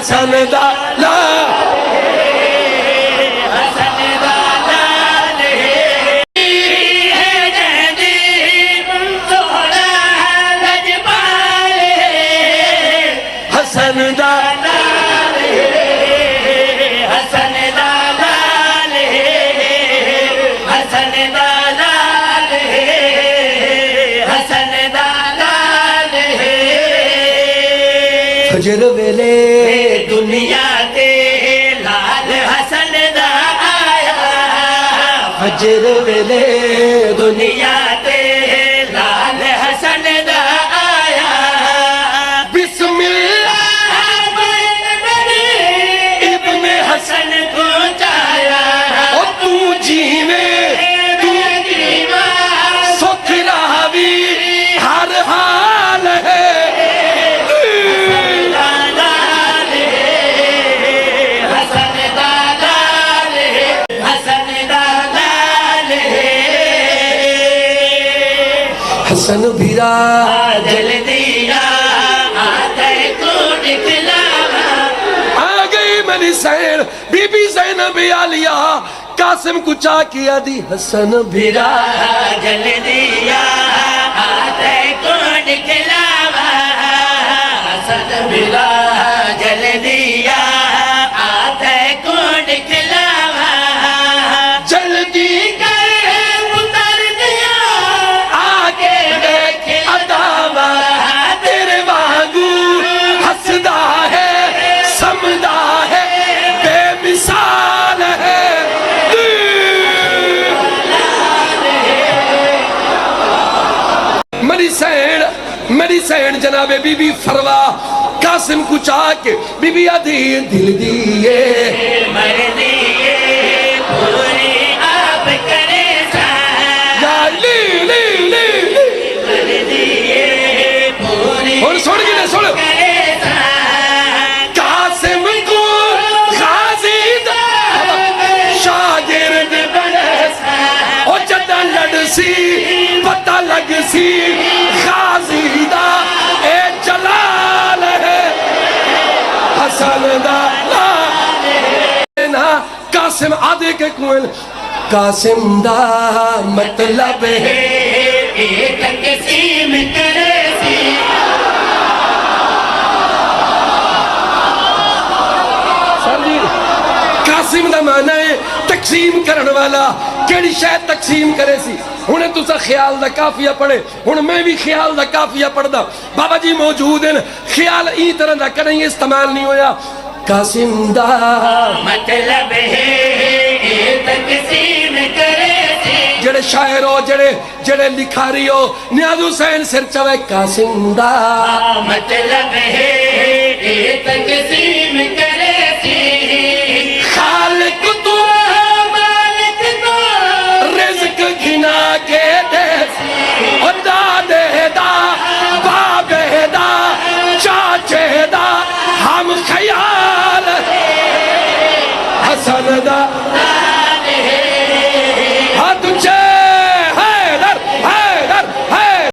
हसन दा लाल फजर वेले दुनिया ते लाल हसन दा आया फजर वेले दुनिया ते लाल हसन दा आया बिस्मिल्लाह इब्ने हसन को चाया ओ तू जीवे तू जीवा सुख रावी हर हाल है हसन भीरा जल दिया आते को निकलावा आ गई मेरी सैन बीबी ज़ैनब आलिया कासिम कुचा किया दी हसन भीरा जल दिया आते को निकलावा हसन बिला जल दिया आते को निकलावा जल्दी कर उतर दिया आगे देख अदावा तेरे वांगू हसदा है समदा है बेमिसाल है मेरी सैन जनाबे बीबी फरवा कासिम कुचा के बीबी आधी दिल दिए मर दिए पूरी आप करे या ली ली ली मर दिए पूरी और सुन के सुन करे कासिम को गाजी शागिर्द बने ओ जदा लड़सी पता लगसी गाजी दा ए जलाल है हसन दा ना कासिम आदे के कुएं कासिम दा मतलब है एक किसीम करे सी कासिम दा माना है तकसीम करने वाला केड़ी शायद तकसीम करे सी हुणे तुसा ख्याल दा काफिया पढ़े हुण मैं भी ख्याल दा काफिया पढ़दा बाबा जी मौजूद हैं ख्याल ई तरह दा करें इस्तेमाल नहीं होया कासिम दा मतलब है एक किसीम करे सी जेड़े शायर हो जेड़े लिखारी हो नियाज हुसैन सिर चवे कासिम दा मतलब है एक किसीम करे